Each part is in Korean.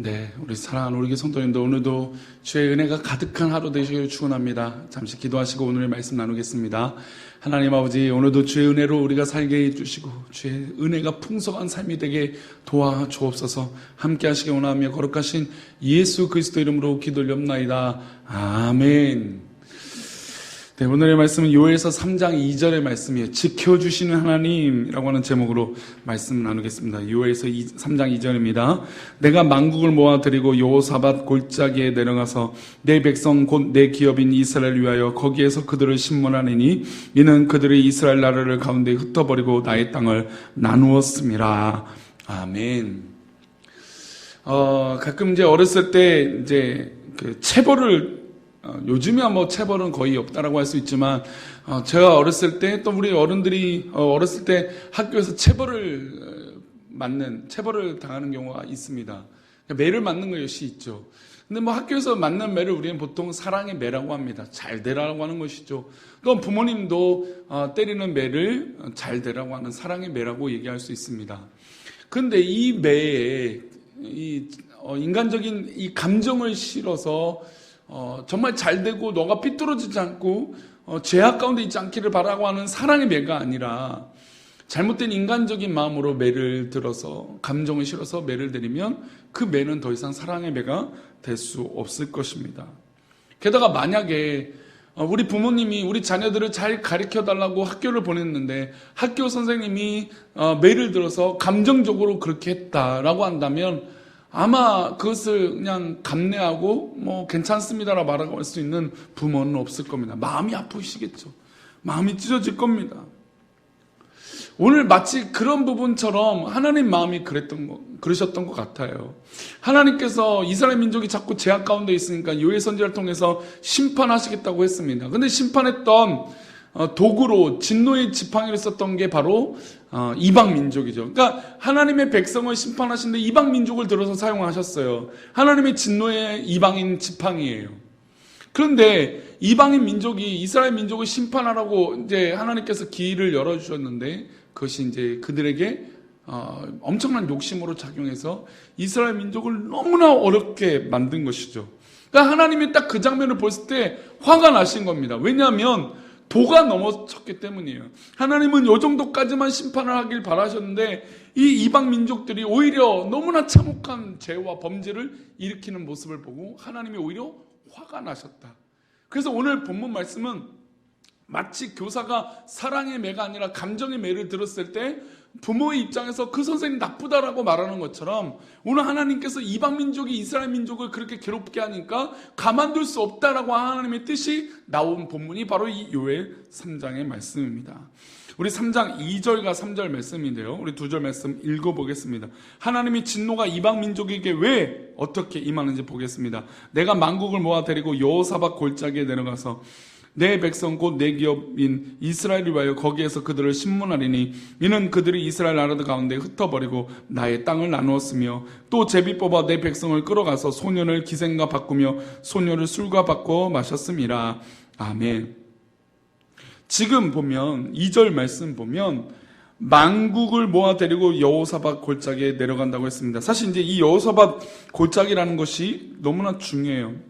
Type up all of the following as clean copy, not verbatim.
네, 우리 사랑하는 우리 성도님들, 오늘도 주의 은혜가 가득한 하루 되시길 축원합니다. 잠시 기도하시고 오늘의 말씀 나누겠습니다. 하나님 아버지, 오늘도 주의 은혜로 우리가 살게 해주시고 주의 은혜가 풍성한 삶이 되게 도와주옵소서. 함께 하시기 원하며 거룩하신 예수 그리스도 이름으로 기도 올렵나이다. 아멘. 네, 오늘의 말씀은 요엘서 3장 2절의 말씀이에요. 지켜주시는 하나님이라고 하는 제목으로 말씀 나누겠습니다. 요엘서 3장 2절입니다. 내가 만국을 모아드리고 여호사밧 골짜기에 내려가서 내 백성 곧 내 기업인 이스라엘을 위하여 거기에서 그들을 심문하리니 이는 그들의 이스라엘 나라를 가운데 흩어버리고 나의 땅을 나누었음이라. 아멘. 가끔 이제 어렸을 때 이제 그 체벌을 요즘이야 뭐 체벌은 거의 없다라고 할 수 있지만 제가 어렸을 때 또 우리 어른들이 어렸을 때 학교에서 체벌을 당하는 경우가 있습니다. 매를 맞는 것이 있죠. 근데 뭐 학교에서 맞는 매를 우리는 보통 사랑의 매라고 합니다. 잘 되라고 하는 것이죠. 그럼 부모님도 때리는 매를 잘 되라고 하는 사랑의 매라고 얘기할 수 있습니다. 그런데 이 매에 인간적인 이 감정을 실어서 정말 잘 되고 너가 삐뚤어지지 않고 죄악 가운데 있지 않기를 바라고 하는 사랑의 매가 아니라 잘못된 인간적인 마음으로 매를 들어서 감정을 실어서 매를 들이면 그 매는 더 이상 사랑의 매가 될 수 없을 것입니다. 게다가 만약에 우리 부모님이 우리 자녀들을 잘 가르쳐달라고 학교를 보냈는데 학교 선생님이 매를 들어서 감정적으로 그렇게 했다라고 한다면 아마 그것을 그냥 감내하고 뭐 괜찮습니다라 말하고 할 수 있는 부모는 없을 겁니다. 마음이 아프시겠죠. 마음이 찢어질 겁니다. 오늘 마치 그런 부분처럼 하나님 마음이 그러셨던 것 같아요. 하나님께서 이스라엘 민족이 자꾸 죄악 가운데 있으니까 요엘 선지자를 통해서 심판하시겠다고 했습니다. 근데 심판했던 도구로 진노의 지팡이를 썼던 게 바로 이방 민족이죠. 그러니까 하나님의 백성을 심판하시는데 이방 민족을 들어서 사용하셨어요. 하나님의 진노의 이방인 지팡이예요. 그런데 이방인 민족이 이스라엘 민족을 심판하라고 이제 하나님께서 길을 열어주셨는데 그것이 이제 그들에게 엄청난 욕심으로 작용해서 이스라엘 민족을 너무나 어렵게 만든 것이죠. 그러니까 하나님이 딱 그 장면을 보실 때 화가 나신 겁니다. 왜냐하면 도가 넘어섰기 때문이에요. 하나님은 이 정도까지만 심판을 하길 바라셨는데 이 이방 민족들이 오히려 너무나 참혹한 죄와 범죄를 일으키는 모습을 보고 하나님이 오히려 화가 나셨다. 그래서 오늘 본문 말씀은 마치 교사가 사랑의 매가 아니라 감정의 매를 들었을 때 부모의 입장에서 그 선생님 나쁘다라고 말하는 것처럼 오늘 하나님께서 이방 민족이 이스라엘 민족을 그렇게 괴롭게 하니까 가만둘 수 없다라고 하나님의 뜻이 나온 본문이 바로 이 요엘 3장의 말씀입니다. 우리 3장 2절과 3절 말씀인데요. 우리 2절 말씀 읽어보겠습니다. 하나님이 진노가 이방 민족에게 왜 어떻게 임하는지 보겠습니다. 내가 만국을 모아 데리고 여호사밧 골짜기에 내려가서 내 백성 곧 내 기업인 이스라엘을 위하여 거기에서 그들을 심문하리니 이는 그들이 이스라엘 나라 가운데 흩어버리고 나의 땅을 나누었으며 또 제비 뽑아 내 백성을 끌어가서 소년을 기생과 바꾸며 소녀를 술과 바꿔 마셨음이라. 아멘. 지금 보면 2절 말씀 보면 만국을 모아 데리고 여호사밧 골짜기에 내려간다고 했습니다. 사실 이제 이 여호사밧 골짜기라는 것이 너무나 중요해요.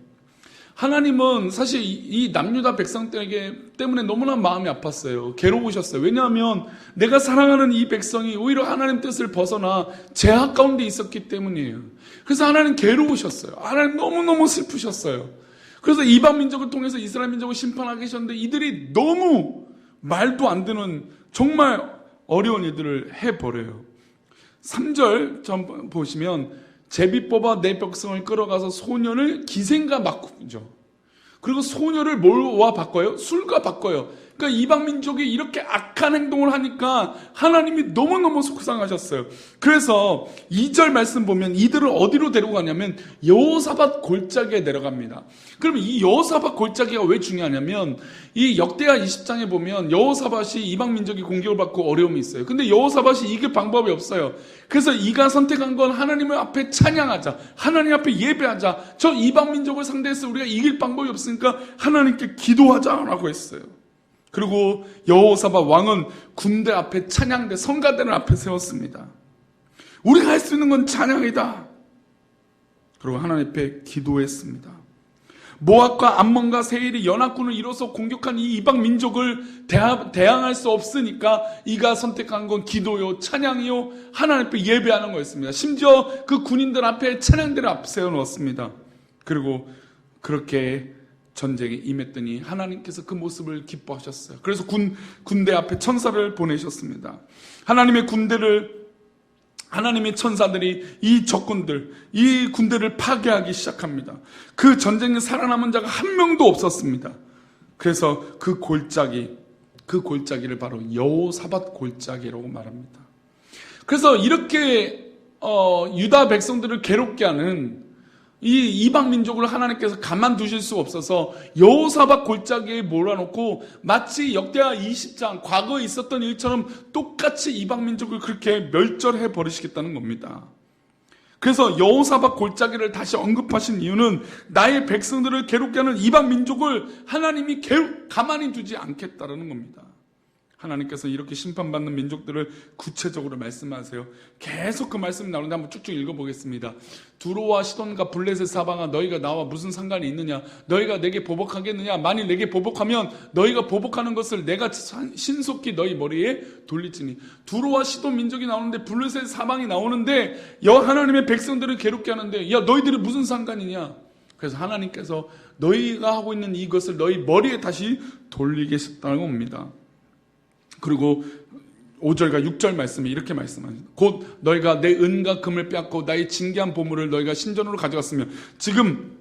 하나님은 사실 이 남유다 백성 때문에 너무나 마음이 아팠어요. 괴로우셨어요. 왜냐하면 내가 사랑하는 이 백성이 오히려 하나님 뜻을 벗어나 죄악 가운데 있었기 때문이에요. 그래서 하나님 괴로우셨어요. 하나님 너무너무 슬프셨어요. 그래서 이방 민족을 통해서 이스라엘 민족을 심판하게 하셨는데 이들이 너무 말도 안 되는 정말 어려운 일들을 해버려요. 3절 좀 보시면 제비 뽑아 내 백성을 끌어가서 소년을 기생과 바꾸죠. 그리고 소녀를 뭘와 바꿔요? 술과 바꿔요. 그러니까 이방 민족이 이렇게 악한 행동을 하니까 하나님이 너무너무 속상하셨어요. 그래서 2절 말씀 보면 이들을 어디로 데리고 가냐면 여호사밧 골짜기에 내려갑니다. 그러면 이 여호사밧 골짜기가 왜 중요하냐면 이 역대하 20장에 보면 여호사밧이 이방 민족이 공격을 받고 어려움이 있어요. 근데 여호사밧이 이길 방법이 없어요. 그래서 이가 선택한 건 하나님을 앞에 찬양하자, 하나님 앞에 예배하자. 저 이방 민족을 상대해서 우리가 이길 방법이 없으니까 하나님께 기도하자라고 했어요. 그리고 여호사밧 왕은 군대 앞에 찬양대, 성가대를 앞에 세웠습니다. 우리가 할 수 있는 건 찬양이다. 그리고 하나님 앞에 기도했습니다. 모압과 암몬과 세일이 연합군을 이뤄서 공격한 이 이방 민족을 대항할 수 없으니까 이가 선택한 건 기도요, 찬양이요, 하나님 앞에 예배하는 거였습니다. 심지어 그 군인들 앞에 찬양대를 앞세워 놓았습니다. 그리고 그렇게 전쟁에 임했더니 하나님께서 그 모습을 기뻐하셨어요. 그래서 군대 앞에 천사를 보내셨습니다. 하나님의 천사들이 이 적군들, 이 군대를 파괴하기 시작합니다. 그 전쟁에 살아남은 자가 한 명도 없었습니다. 그래서 그 골짜기를 바로 여호사밧 골짜기라고 말합니다. 그래서 이렇게 유다 백성들을 괴롭게 하는 이 이방 민족을 하나님께서 가만두실 수 없어서 여호사밧 골짜기에 몰아놓고 마치 역대하 20장 과거에 있었던 일처럼 똑같이 이방 민족을 그렇게 멸절해 버리시겠다는 겁니다. 그래서 여호사밧 골짜기를 다시 언급하신 이유는 나의 백성들을 괴롭게 하는 이방 민족을 하나님이 가만히 두지 않겠다라는 겁니다. 하나님께서 이렇게 심판받는 민족들을 구체적으로 말씀하세요. 계속 그 말씀이 나오는데 한번 쭉쭉 읽어보겠습니다. 두로와 시돈과 블레셋 사방아, 너희가 나와 무슨 상관이 있느냐? 너희가 내게 보복하겠느냐? 만일 내게 보복하면 너희가 보복하는 것을 내가 신속히 너희 머리에 돌리지니. 두로와 시돈 민족이 나오는데 블레셋 사방이 나오는데 하나님의 백성들을 괴롭게 하는데 야, 너희들이 무슨 상관이냐? 그래서 하나님께서 너희가 하고 있는 이것을 너희 머리에 다시 돌리겠다는 겁니다. 그리고 5절과 6절 말씀에 이렇게 말씀합니다. 곧 너희가 내 은과 금을 빼앗고 나의 징계한 보물을 너희가 신전으로 가져갔으며, 지금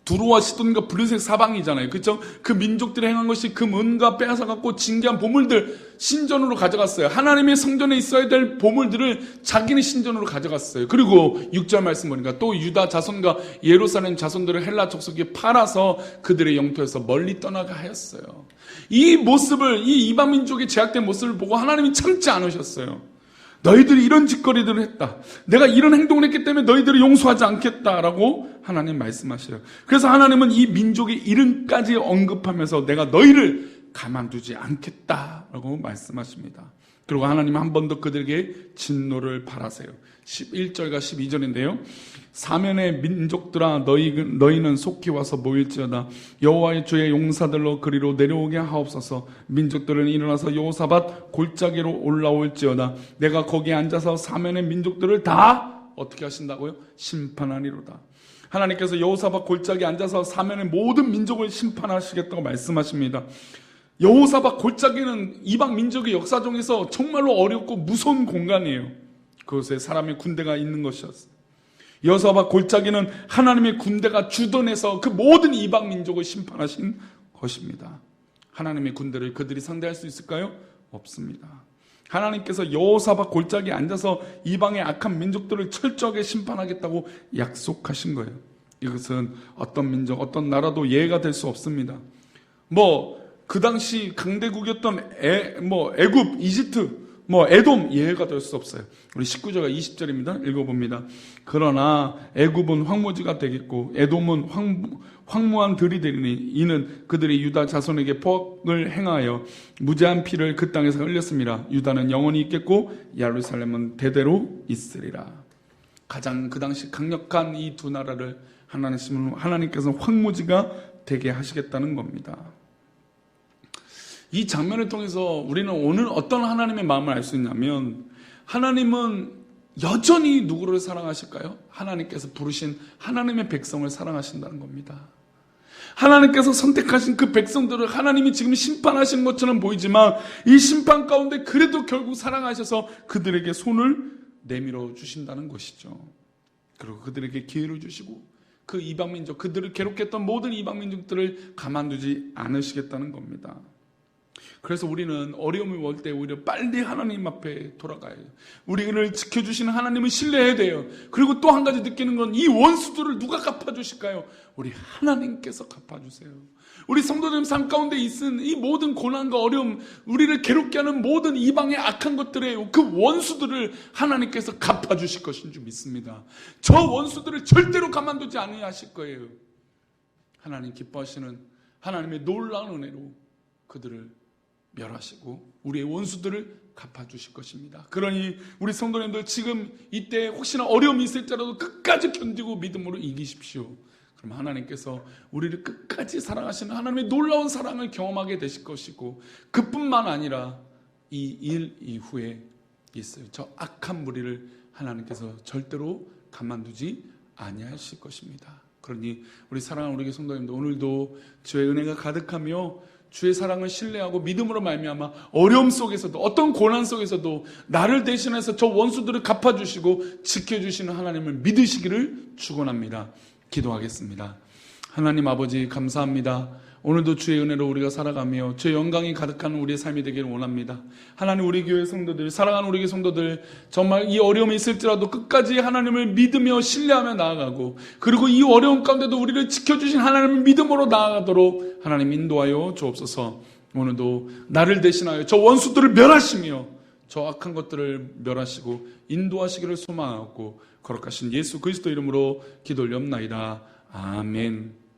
두로와 시돈과 블레셋 사방이잖아요. 그렇죠? 그 민족들이 행한 것이 금, 은과 빼앗아갖고 징계한 보물들 신전으로 가져갔어요. 하나님의 성전에 있어야 될 보물들을 자기네 신전으로 가져갔어요. 그리고 6절 말씀 보니까 또 유다 자손과 예루살렘 자손들을 헬라 족속에 팔아서 그들의 영토에서 멀리 떠나게 하였어요. 이 모습을, 이 이방 민족의 제약된 모습을 보고 하나님이 참지 않으셨어요. 너희들이 이런 짓거리들을 했다. 내가 이런 행동을 했기 때문에 너희들을 용서하지 않겠다라고 하나님 말씀하셔요. 그래서 하나님은 이 민족의 이름까지 언급하면서 내가 너희를 가만두지 않겠다라고 말씀하십니다. 그리고 하나님은 한 번 더 그들에게 진노를 바라세요. 11절과 12절인데요. 사면의 민족들아, 너희는 속히 와서 모일지어다. 여호와의 주의 용사들로 그리로 내려오게 하옵소서. 민족들은 일어나서 여호사밧 골짜기로 올라올지어다. 내가 거기에 앉아서 사면의 민족들을 다 어떻게 하신다고요? 심판하리로다. 하나님께서 여호사밧 골짜기에 앉아서 사면의 모든 민족을 심판하시겠다고 말씀하십니다. 여호사밧 골짜기는 이방 민족의 역사 중에서 정말로 어렵고 무서운 공간이에요. 그곳에 사람의 군대가 있는 것이었어요. 여호사밧 골짜기는 하나님의 군대가 주둔해서 그 모든 이방 민족을 심판하신 것입니다. 하나님의 군대를 그들이 상대할 수 있을까요? 없습니다. 하나님께서 여호사밧 골짜기에 앉아서 이방의 악한 민족들을 철저하게 심판하겠다고 약속하신 거예요. 이것은 어떤 민족, 어떤 나라도 예외가 될 수 없습니다. 그 당시 강대국이었던 애굽, 이집트, 에돔 예외가 될 수 없어요. 우리 19절과 20절입니다. 읽어봅니다. 그러나 애굽은 황무지가 되겠고 에돔은 황무한 들이 되리니 이는 그들이 유다 자손에게 포악을 행하여 무죄한 피를 그 땅에서 흘렸습니다. 유다는 영원히 있겠고 예루살렘은 대대로 있으리라. 가장 그 당시 강력한 이 두 나라를 하나님께서 황무지가 되게 하시겠다는 겁니다. 이 장면을 통해서 우리는 오늘 어떤 하나님의 마음을 알 수 있냐면, 하나님은 여전히 누구를 사랑하실까요? 하나님께서 부르신 하나님의 백성을 사랑하신다는 겁니다. 하나님께서 선택하신 그 백성들을 하나님이 지금 심판하신 것처럼 보이지만 이 심판 가운데 그래도 결국 사랑하셔서 그들에게 손을 내밀어 주신다는 것이죠. 그리고 그들에게 기회를 주시고 그 이방민족, 그들을 괴롭혔던 모든 이방민족들을 가만두지 않으시겠다는 겁니다. 그래서 우리는 어려움이 올 때 오히려 빨리 하나님 앞에 돌아가야 해요. 우리를 지켜주시는 하나님을 신뢰해야 돼요. 그리고 또 한 가지 느끼는 건 이 원수들을 누가 갚아주실까요? 우리 하나님께서 갚아주세요. 우리 성도님 삶 가운데 있은 이 모든 고난과 어려움, 우리를 괴롭게 하는 모든 이방의 악한 것들의 그 원수들을 하나님께서 갚아주실 것인 줄 믿습니다. 저 원수들을 절대로 가만두지 않으실 거예요. 하나님 기뻐하시는 하나님의 놀라운 은혜로 그들을 멸하시고 우리의 원수들을 갚아주실 것입니다. 그러니 우리 성도님들 지금 이때 혹시나 어려움이 있을지라도 끝까지 견디고 믿음으로 이기십시오. 그럼 하나님께서 우리를 끝까지 사랑하시는 하나님의 놀라운 사랑을 경험하게 되실 것이고, 그뿐만 아니라 이 일 이후에 있어요. 저 악한 무리를 하나님께서 절대로 가만두지 아니하실 것입니다. 그러니 우리 사랑하는 우리 성도님들, 오늘도 주의 은혜가 가득하며 주의 사랑을 신뢰하고 믿음으로 말미암아 어려움 속에서도, 어떤 고난 속에서도 나를 대신해서 저 원수들을 갚아주시고 지켜주시는 하나님을 믿으시기를 축원합니다. 기도하겠습니다. 하나님 아버지, 감사합니다. 오늘도 주의 은혜로 우리가 살아가며 주의 영광이 가득한 우리의 삶이 되기를 원합니다. 하나님, 우리 교회 성도들, 사랑하는 우리 교회 성도들, 정말 이 어려움이 있을지라도 끝까지 하나님을 믿으며 신뢰하며 나아가고, 그리고 이 어려움 가운데도 우리를 지켜주신 하나님을 믿음으로 나아가도록 하나님 인도하여 주옵소서. 오늘도 나를 대신하여 저 원수들을 멸하시며 저 악한 것들을 멸하시고 인도하시기를 소망하고 거룩하신 예수 그리스도 이름으로 기도 올리옵나이다. 아멘.